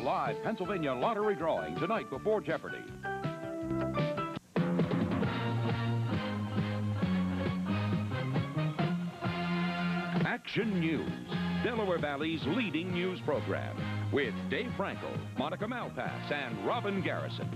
a live Pennsylvania lottery drawing tonight before Jeopardy. Action News, Delaware Valley's leading news program, with Dave Frankel, Monica Malpass, and Robin Garrison.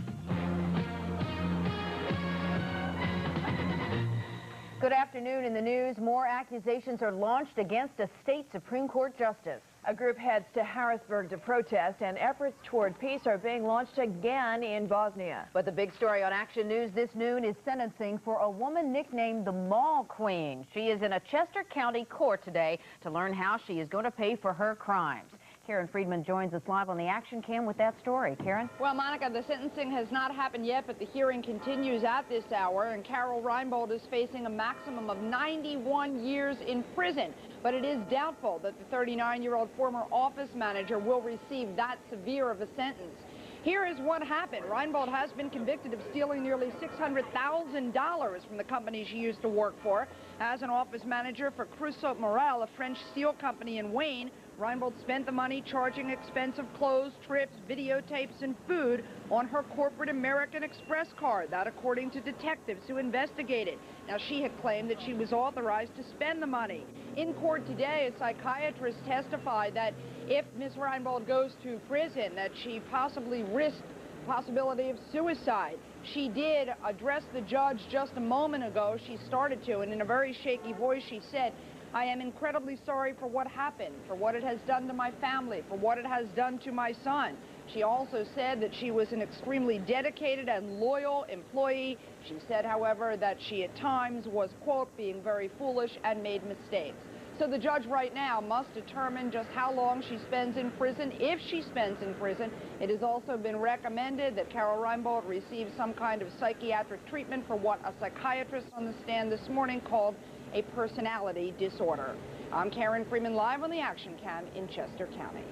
Good afternoon. In the news, more accusations are launched against a state Supreme Court justice. A group heads to Harrisburg to protest, and efforts toward peace are being launched again in Bosnia. But the big story on Action News this noon is sentencing for a woman nicknamed the Mall Queen. She is in a Chester County court today to learn how she is going to pay for her crimes. Karen Friedman joins us live on the Action Cam with that story. Karen? Well, Monica, the sentencing has not happened yet, but the hearing continues at this hour, and Carol Reinbold is facing a maximum of 91 years in prison. But it is doubtful that the 39-year-old former office manager will receive that severe of a sentence. Here is what happened. Reinbold has been convicted of stealing nearly $600,000 from the company she used to work for. As an office manager for Creusot Morel, a French steel company in Wayne, Reinbold spent the money charging expensive clothes, trips, videotapes, and food on her corporate American Express card. That according to detectives who investigated. Now, she had claimed that she was authorized to spend the money. In court today, a psychiatrist testified that if Ms. Reinbold goes to prison, that she possibly risked the possibility of suicide. She did address the judge just a moment ago. She started to, and in a very shaky voice, she said, "I am incredibly sorry for what happened, for what it has done to my family, for what it has done to my son." She also said that she was an extremely dedicated and loyal employee. She said, however, that she at times was, quote, being very foolish and made mistakes. So the judge right now must determine just how long she spends in prison, if she spends in prison. It has also been recommended that Carol Reinbold receive some kind of psychiatric treatment for what a psychiatrist on the stand this morning called a personality disorder. I'm Karen Freeman, live on the Action Cam in Chester County.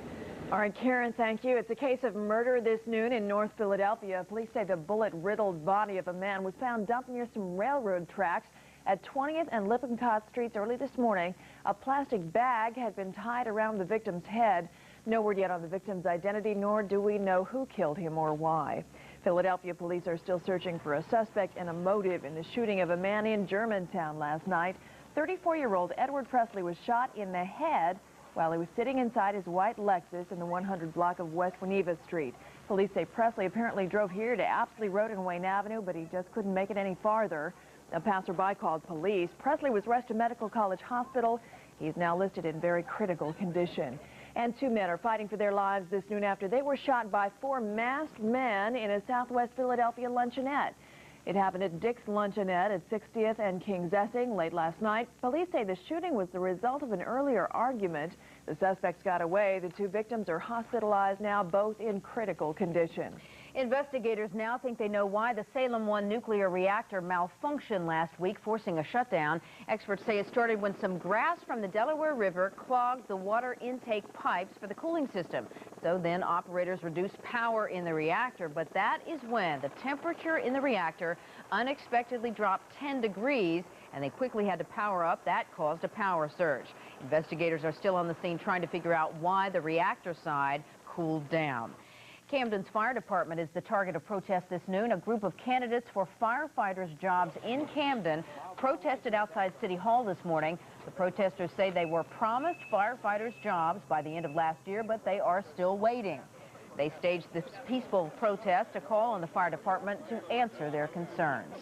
All right, Karen, thank you. It's a case of murder this noon in North Philadelphia. Police say the bullet-riddled body of a man was found dumped near some railroad tracks at 20th and Lippincott Streets early this morning. A plastic bag had been tied around the victim's head. No word yet on the victim's identity, nor do we know who killed him or why. Philadelphia police are still searching for a suspect and a motive in the shooting of a man in Germantown last night. 34-year-old Edward Presley was shot in the head while he was sitting inside his white Lexus in the 100 block of West Geneva Street. Police say Presley apparently drove here to Apsley Road and Wayne Avenue, but he just couldn't make it any farther. A passerby called police. Presley was rushed to Medical College Hospital. He's now listed in very critical condition. And 2 men are fighting for their lives this noon after they were shot by 4 masked men in a Southwest Philadelphia luncheonette. It happened at Dick's Luncheonette at 60th and King's Essing late last night. Police say the shooting was the result of an earlier argument. The suspects got away. The 2 victims are hospitalized now, both in critical condition. Investigators now think they know why the Salem 1 nuclear reactor malfunctioned last week, forcing a shutdown. Experts say it started when some grass from the Delaware River clogged the water intake pipes for the cooling system. So then operators reduced power in the reactor, but that is when the temperature in the reactor unexpectedly dropped 10 degrees, and they quickly had to power up. That caused a power surge. Investigators are still on the scene trying to figure out why the reactor side cooled down. Camden's fire department is the target of protests this noon. A group of candidates for firefighters' jobs in Camden protested outside City Hall this morning. The protesters say they were promised firefighters' jobs by the end of last year, but they are still waiting. They staged this peaceful protest, a call on the fire department to answer their concerns.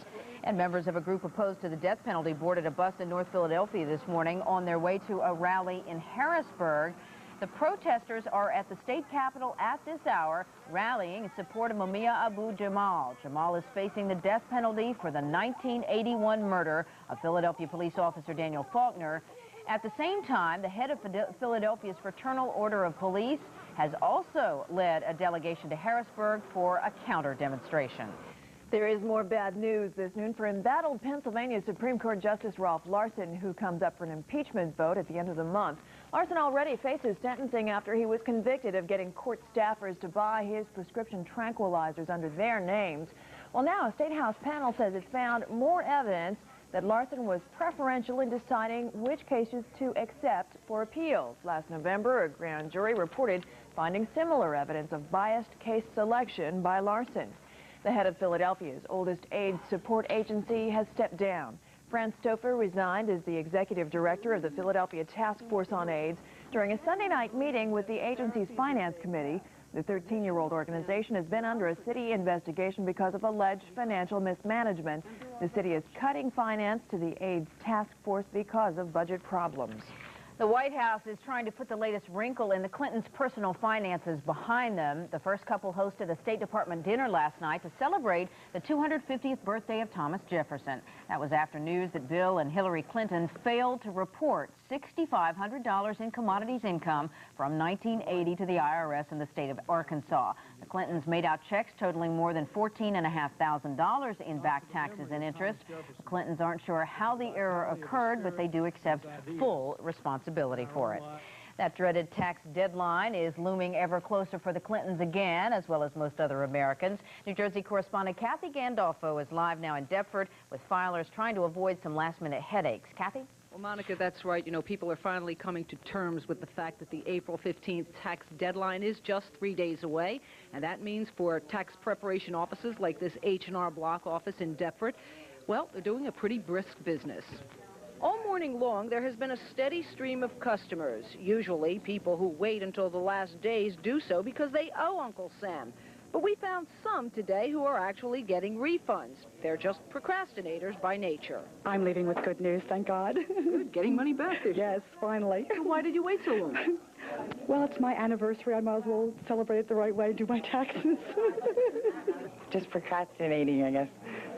And members of a group opposed to the death penalty boarded a bus in North Philadelphia this morning on their way to a rally in Harrisburg. The protesters are at the state capitol at this hour, rallying in support of Mumia Abu Jamal. Jamal is facing the death penalty for the 1981 murder of Philadelphia police officer Daniel Faulkner. At the same time, the head of Philadelphia's Fraternal Order of Police has also led a delegation to Harrisburg for a counter-demonstration. There is more bad news this noon for embattled Pennsylvania Supreme Court Justice Ralph Larson, who comes up for an impeachment vote at the end of the month. Larson already faces sentencing after he was convicted of getting court staffers to buy his prescription tranquilizers under their names. Well, now a State House panel says it's found more evidence that Larson was preferential in deciding which cases to accept for appeals. Last November, a grand jury reported finding similar evidence of biased case selection by Larson. The head of Philadelphia's oldest AIDS support agency has stepped down. Fran Stouffer resigned as the executive director of the Philadelphia Task Force on AIDS during a Sunday night meeting with the agency's finance committee. The 13-year-old organization has been under a city investigation because of alleged financial mismanagement. The city is cutting finance to the AIDS task force because of budget problems. The White House is trying to put the latest wrinkle in the Clintons' personal finances behind them. The first couple hosted a State Department dinner last night to celebrate the 250th birthday of Thomas Jefferson. That was after news that Bill and Hillary Clinton failed to report $6,500 in commodities income from 1980 to the IRS in the state of Arkansas. The Clintons made out checks totaling more than $14,500 in back taxes and interest. The Clintons aren't sure how the error occurred, but they do accept full responsibility for it. That dreaded tax deadline is looming ever closer for the Clintons again, as well as most other Americans. New Jersey correspondent Kathy Gandolfo is live now in Deptford with filers trying to avoid some last-minute headaches. Kathy? Well, Monica, that's right. You know, people are finally coming to terms with the fact that the April 15th tax deadline is just 3 days away, and that means for tax preparation offices like this H&R Block office in Deptford, well, they're doing a pretty brisk business. All morning long, there has been a steady stream of customers. Usually, people who wait until the last days do so because they owe Uncle Sam. But we found some today who are actually getting refunds. They're just procrastinators by nature. I'm leaving with good news, thank God. Good, getting money back this year. Yes, finally. So why did you wait so long? Well, it's my anniversary. I might as well celebrate it the right way and do my taxes. Just procrastinating, I guess.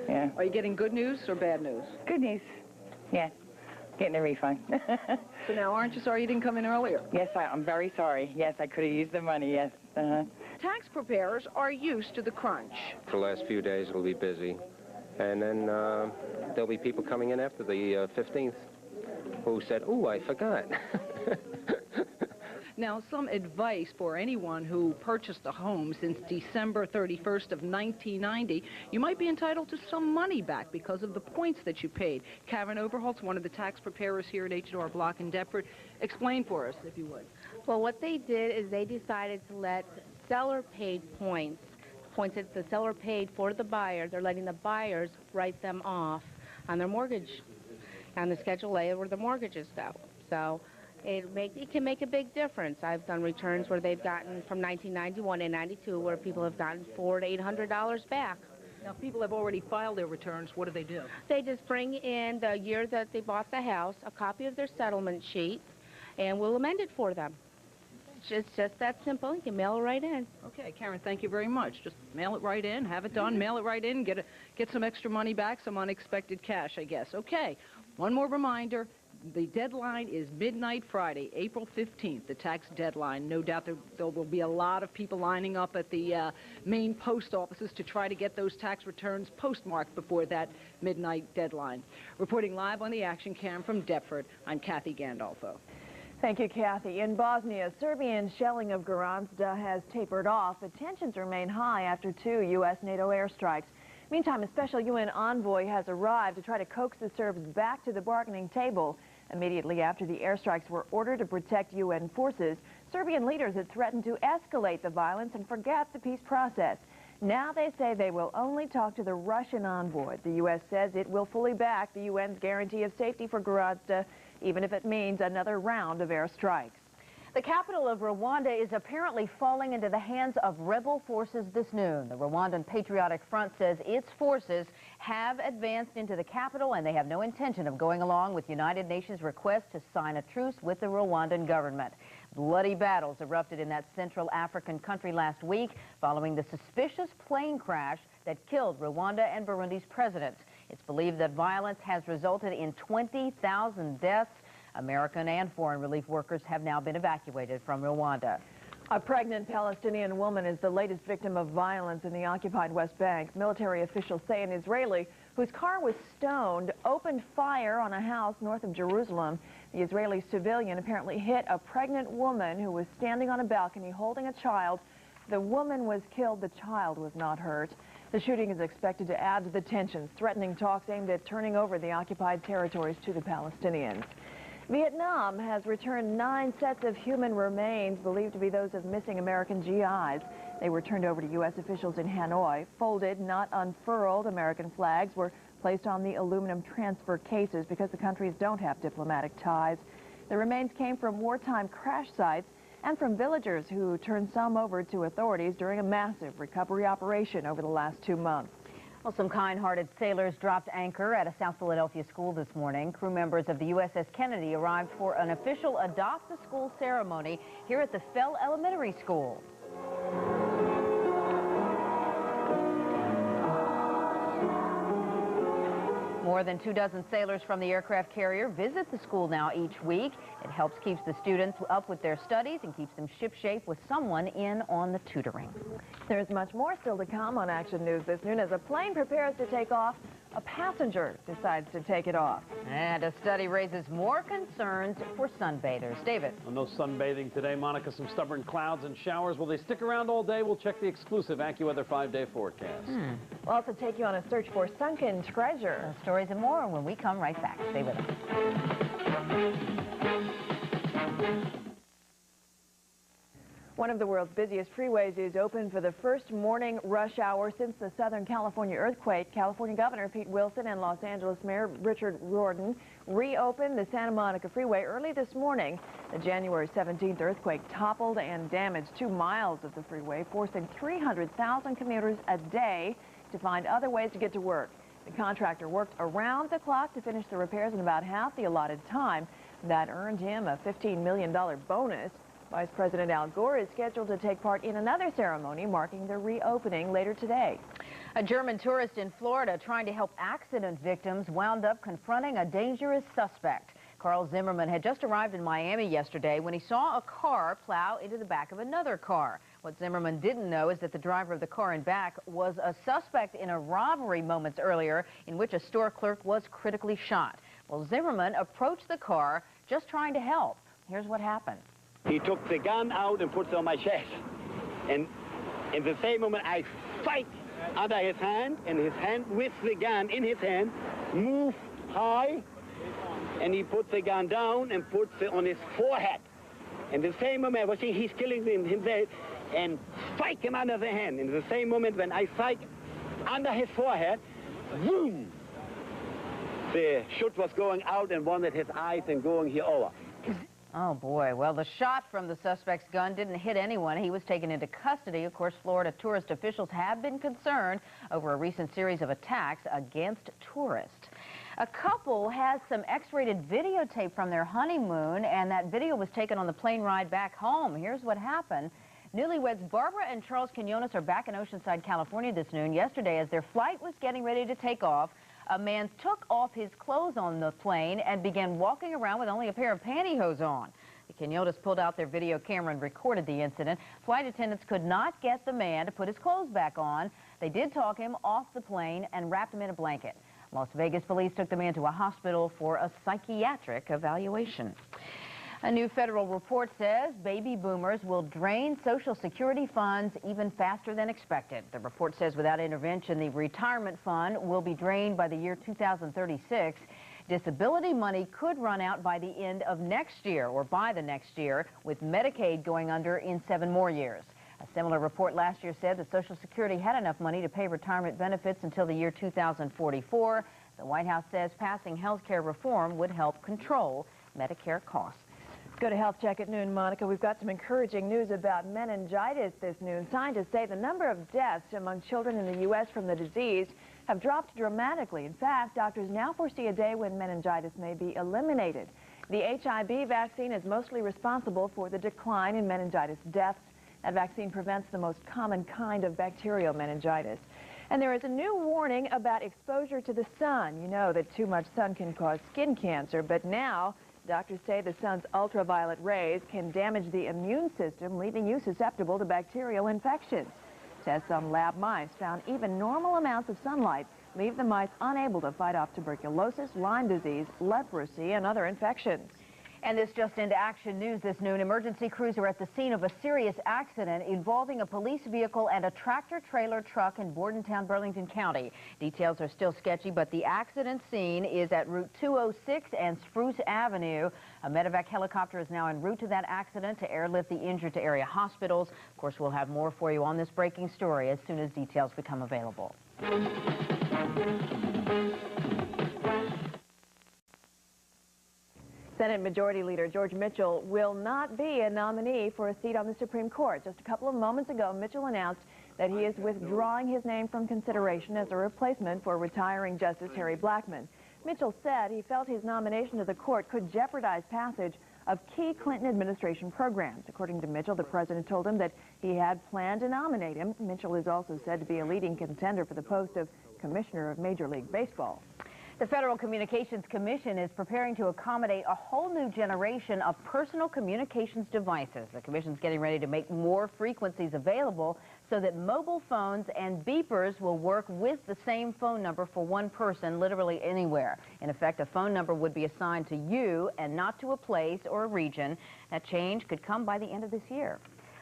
Yeah. Are you getting good news or bad news? Good news. Yeah. Getting a refund. So now, aren't you sorry you didn't come in earlier? Yes, I'm very sorry. Yes, I could have used the money, yes. Tax preparers are used to the crunch. For the last few days, it'll be busy. And then there'll be people coming in after the 15th who said, "Ooh, I forgot." Now, some advice for anyone who purchased a home since December 31st of 1990, you might be entitled to some money back because of the points that you paid. Karen Overholtz, one of the tax preparers here at H&R Block in Deptford. Explain for us, if you would. Well, what they did is they decided to let seller-paid points that the seller paid for the buyer, they're letting the buyers write them off on their mortgage, on the Schedule A where the mortgages go. So it can make a big difference. I've done returns where they've gotten from 1991 and 92 where people have gotten $400 to $800 back. Now, if people have already filed their returns, what do they do? They just bring in the year that they bought the house, a copy of their settlement sheet, and we'll amend it for them. It's just that simple. You can mail it right in. Okay, Karen, thank you very much. Just mail it right in, have it done, mail it right in, get some extra money back, some unexpected cash, I guess. Okay, one more reminder. The deadline is midnight Friday, April 15th, the tax deadline. No doubt there will be a lot of people lining up at the main post offices to try to get those tax returns postmarked before that midnight deadline. Reporting live on the Action Cam from Deptford, I'm Kathy Gandolfo. Thank you, Kathy. In Bosnia, Serbian shelling of Gorazda has tapered off, but tensions remain high after 2 U.S.-NATO airstrikes. Meantime, a special UN envoy has arrived to try to coax the Serbs back to the bargaining table. Immediately after the airstrikes were ordered to protect UN forces, Serbian leaders had threatened to escalate the violence and forget the peace process. Now they say they will only talk to the Russian envoy. The U.S. says it will fully back the UN's guarantee of safety for Gorazda, even if it means another round of airstrikes. The capital of Rwanda is apparently falling into the hands of rebel forces this noon. The Rwandan Patriotic Front says its forces have advanced into the capital and they have no intention of going along with United Nations' request to sign a truce with the Rwandan government. Bloody battles erupted in that Central African country last week following the suspicious plane crash that killed Rwanda and Burundi's presidents. It's believed that violence has resulted in 20,000 deaths. American and foreign relief workers have now been evacuated from Rwanda. A pregnant Palestinian woman is the latest victim of violence in the occupied West Bank. Military officials say an Israeli whose car was stoned opened fire on a house north of Jerusalem. The Israeli civilian apparently hit a pregnant woman who was standing on a balcony holding a child. The woman was killed. The child was not hurt. The shooting is expected to add to the tensions, threatening talks aimed at turning over the occupied territories to the Palestinians. Vietnam has returned 9 sets of human remains believed to be those of missing American GIs. They were turned over to U.S. officials in Hanoi. Folded, not unfurled, American flags were placed on the aluminum transfer cases because the countries don't have diplomatic ties. The remains came from wartime crash sites and from villagers who turned some over to authorities during a massive recovery operation over the last 2 months. Well, some kind-hearted sailors dropped anchor at a South Philadelphia school this morning. Crew members of the USS Kennedy arrived for an official Adopt a School ceremony here at the Fell Elementary School. More than 24 sailors from the aircraft carrier visit the school now each week. It helps keep the students up with their studies and keeps them shipshape with someone in on the tutoring. There's much more still to come on Action News this noon. As a plane prepares to take off, a passenger decides to take it off. And a study raises more concerns for sunbathers. David. Well, no sunbathing today, Monica. Some stubborn clouds and showers. Will they stick around all day? We'll check the exclusive AccuWeather 5-day forecast. We'll also take you on a search for sunken treasure. Those stories and more when we come right back. Stay with us. One of the world's busiest freeways is open for the first morning rush hour since the Southern California earthquake. California Governor Pete Wilson and Los Angeles Mayor Richard Riordan reopened the Santa Monica Freeway early this morning. The January 17th earthquake toppled and damaged 2 miles of the freeway, forcing 300,000 commuters a day to find other ways to get to work. The contractor worked around the clock to finish the repairs in about half the allotted time. That earned him a $15 million bonus. Vice President Al Gore is scheduled to take part in another ceremony marking the reopening later today. A German tourist in Florida trying to help accident victims wound up confronting a dangerous suspect. Carl Zimmerman had just arrived in Miami yesterday when he saw a car plow into the back of another car. What Zimmerman didn't know is that the driver of the car in back was a suspect in a robbery moments earlier in which a store clerk was critically shot. Well, Zimmerman approached the car just trying to help. Here's what happened. He took the gun out and puts it on my chest. And in the same moment, I fight under his hand, and his hand with the gun in his hand moved high, and he put the gun down and puts it on his forehead. In the same moment, I was saying he's killing himself, and strike him under the hand. In the same moment, when I strike under his forehead, boom! The shot was going out and wanted his eyes and going here over. Oh, boy. Well, the shot from the suspect's gun didn't hit anyone. He was taken into custody. Of course, Florida tourist officials have been concerned over a recent series of attacks against tourists. A couple has some X-rated videotape from their honeymoon, and that video was taken on the plane ride back home. Here's what happened. Newlyweds Barbara and Charles Quinones are back in Oceanside, California this noon. Yesterday, as their flight was getting ready to take off, a man took off his clothes on the plane and began walking around with only a pair of pantyhose on. The Quinones pulled out their video camera and recorded the incident. Flight attendants could not get the man to put his clothes back on. They did talk him off the plane and wrapped him in a blanket. Las Vegas police took the man to a hospital for a psychiatric evaluation. A new federal report says baby boomers will drain Social Security funds even faster than expected. The report says without intervention, the retirement fund will be drained by the year 2036. Disability money could run out by the end of next year or by the next year, with Medicaid going under in 7 more years. A similar report last year said that Social Security had enough money to pay retirement benefits until the year 2044. The White House says passing health care reform would help control Medicare costs. Go to Health Check at noon, Monica. We've got some encouraging news about meningitis this noon. Scientists say the number of deaths among children in the U.S. from the disease have dropped dramatically. In fact, doctors now foresee a day when meningitis may be eliminated. The HIV vaccine is mostly responsible for the decline in meningitis deaths. That vaccine prevents the most common kind of bacterial meningitis. And there is a new warning about exposure to the sun. You know that too much sun can cause skin cancer, but now doctors say the sun's ultraviolet rays can damage the immune system, leaving you susceptible to bacterial infections. Tests on lab mice found even normal amounts of sunlight leave the mice unable to fight off tuberculosis, Lyme disease, leprosy, and other infections. And this just into action news this noon. Emergency crews are at the scene of a serious accident involving a police vehicle and a tractor-trailer truck in Bordentown, Burlington County. Details are still sketchy, but the accident scene is at Route 206 and Spruce Avenue. A medevac helicopter is now en route to that accident to airlift the injured to area hospitals. Of course, we'll have more for you on this breaking story as soon as details become available. Senate Majority Leader George Mitchell will not be a nominee for a seat on the Supreme Court. Just a couple of moments ago, Mitchell announced that he is withdrawing his name from consideration as a replacement for retiring Justice Harry Blackmun. Mitchell said he felt his nomination to the court could jeopardize passage of key Clinton administration programs. According to Mitchell, the president told him that he had planned to nominate him. Mitchell is also said to be a leading contender for the post of Commissioner of Major League Baseball. The Federal Communications Commission is preparing to accommodate a whole new generation of personal communications devices. The commission's getting ready to make more frequencies available so that mobile phones and beepers will work with the same phone number for one person literally anywhere. In effect, a phone number would be assigned to you and not to a place or a region. That change could come by the end of this year.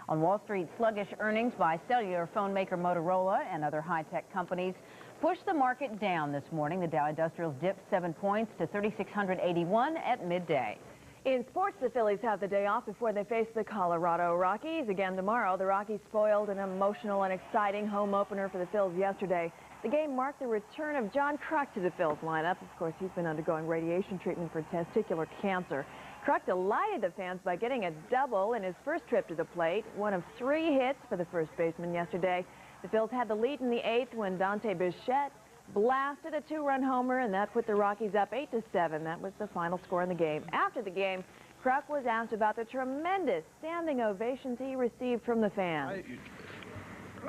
On Wall Street, sluggish earnings by cellular phone maker Motorola and other high-tech companies pushed the market down this morning. The Dow Industrials dipped 7 points to 3,681 at midday. In sports, the Phillies have the day off before they face the Colorado Rockies again tomorrow. The Rockies spoiled an emotional and exciting home opener for the Phils yesterday. The game marked the return of John Kruk to the Phils lineup. Of course, he's been undergoing radiation treatment for testicular cancer. Kruk delighted the fans by getting a double in his first trip to the plate, one of 3 hits for the first baseman yesterday. The Phils had the lead in the 8th when Dante Bichette blasted a 2-run homer, and that put the Rockies up 8-7. That was the final score in the game. After the game, Kruk was asked about the tremendous standing ovations he received from the fans.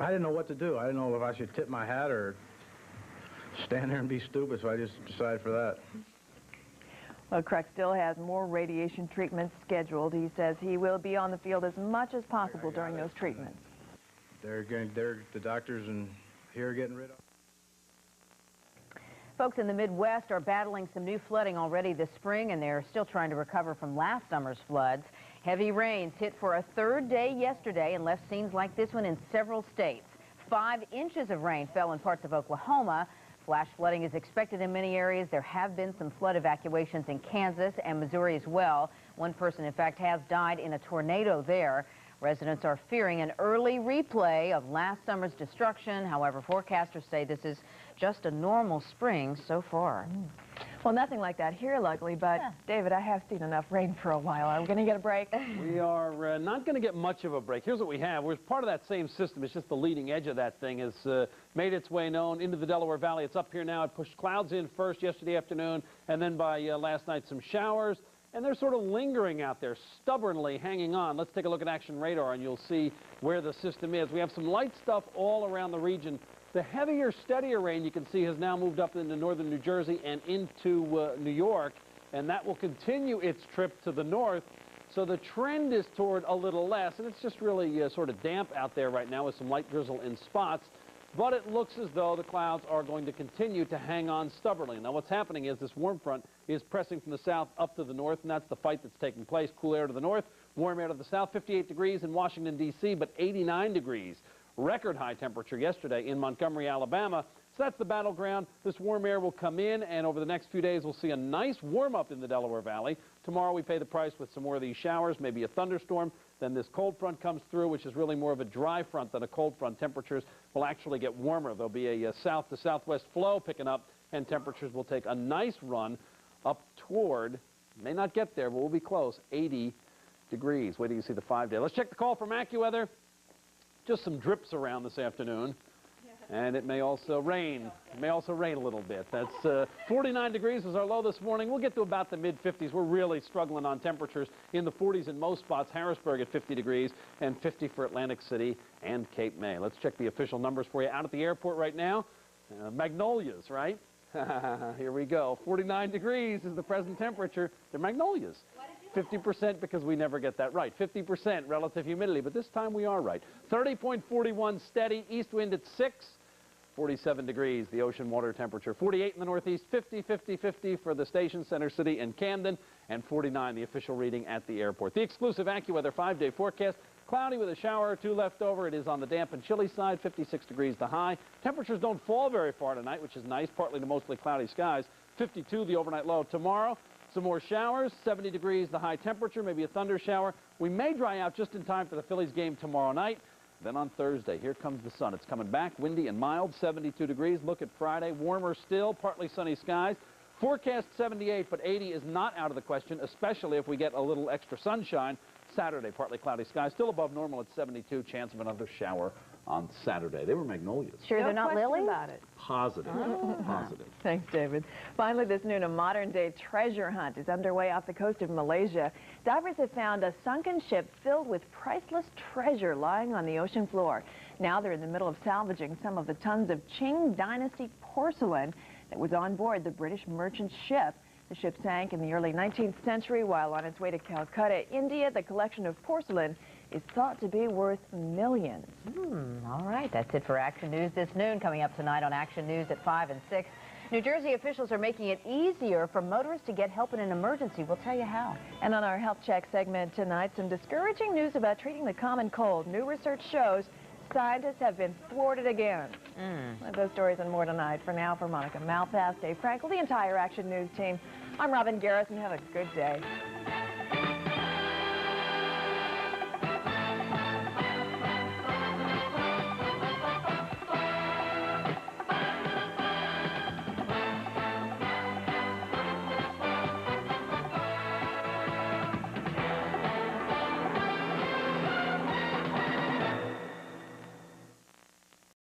I didn't know what to do. I didn't know if I should tip my hat or stand there and be stupid, so I just decided for that. Well, Kruk still has more radiation treatments scheduled. He says he will be on the field as much as possible during those treatments. The doctors and here are getting rid of. Folks in the Midwest are battling some new flooding already this spring, and they're still trying to recover from last summer's floods. Heavy rains hit for a 3rd day yesterday and left scenes like this one in several states. 5 inches of rain fell in parts of Oklahoma. Flash flooding is expected in many areas. There have been some flood evacuations in Kansas and Missouri as well. One person, in fact, has died in a tornado there. Residents are fearing an early replay of last summer's destruction. However, forecasters say this is just a normal spring so far. Well, nothing like that here, luckily, but David, I have seen enough rain for a while. Are we going to get a break? We are not going to get much of a break. Here's what we have. We're part of that same system. It's just the leading edge of that thing has made its way known into the Delaware Valley. It's up here now. It pushed clouds in first yesterday afternoon, and then by last night some showers. And they're sort of lingering out there, stubbornly hanging on. Let's take a look at action radar, and you'll see where the system is. We have some light stuff all around the region. The heavier, steadier rain you can see has now moved up into northern New Jersey and into New York, and that will continue its trip to the north. So the trend is toward a little less, and it's just really sort of damp out there right now with some light drizzle in spots. But it looks as though the clouds are going to continue to hang on stubbornly. Now, what's happening is this warm front is pressing from the south up to the north, and that's the fight that's taking place. Cool air to the north, warm air to the south, 58 degrees in Washington, D.C., but 89 degrees. Record high temperature yesterday in Montgomery, Alabama. So that's the battleground. This warm air will come in, and over the next few days, we'll see a nice warm-up in the Delaware Valley. Tomorrow, we pay the price with some more of these showers, maybe a thunderstorm. Then this cold front comes through, which is really more of a dry front than a cold front. Temperatures will actually get warmer. There'll be a south to southwest flow picking up, and temperatures will take a nice run up toward, may not get there, but we'll be close, 80 degrees. Wait till you see the 5-day. Let's check the call from AccuWeather. Just some drips around this afternoon. And it may also rain. It may also rain a little bit. That's 49 degrees was our low this morning. We'll get to about the mid-50s. We're really struggling on temperatures in the 40s in most spots. Harrisburg at 50 degrees and 50 for Atlantic City and Cape May. Let's check the official numbers for you out at the airport right now. Magnolias, right? Here we go. 49 degrees is the present temperature. They're magnolias. 50% because we never get that right. 50% relative humidity, but this time we are right. 30.41 steady, east wind at 6. 47 degrees, the ocean water temperature. 48 in the northeast, 50, 50, 50 for the station, Center City, and Camden. and 49 the official reading at the airport. The exclusive AccuWeather 5-day forecast. Cloudy with a shower or two left over. It is on the damp and chilly side, 56 degrees the high. Temperatures don't fall very far tonight, which is nice, partly to mostly cloudy skies. 52 the overnight low. Tomorrow, some more showers, 70 degrees the high temperature, maybe a thunder shower. We may dry out just in time for the Phillies game tomorrow night. Then on Thursday, here comes the sun. It's coming back, windy and mild, 72 degrees. Look at Friday, warmer still, partly sunny skies. Forecast 78, but 80 is not out of the question, especially if we get a little extra sunshine. Saturday, partly cloudy skies, still above normal at 72. Chance of another shower on Saturday. They were magnolias. Sure, they're not lilies? About it. Positive. Positive. Thanks, David. Finally, this noon, a modern-day treasure hunt is underway off the coast of Malaysia. Divers have found a sunken ship filled with priceless treasure lying on the ocean floor. Now they're in the middle of salvaging some of the tons of Qing Dynasty porcelain that was on board the British merchant ship. The ship sank in the early 19th century while on its way to Calcutta, India. The collection of porcelain is thought to be worth millions. All right, that's it for Action News this noon. Coming up tonight on Action News at 5 and 6. New Jersey officials are making it easier for motorists to get help in an emergency. We'll tell you how. And on our Health Check segment tonight, some discouraging news about treating the common cold. New research shows scientists have been thwarted again. Those stories and more tonight. For now, for Monica Malpass, Dave Frankel, the entire Action News team, I'm Robin Garrison. Have a good day.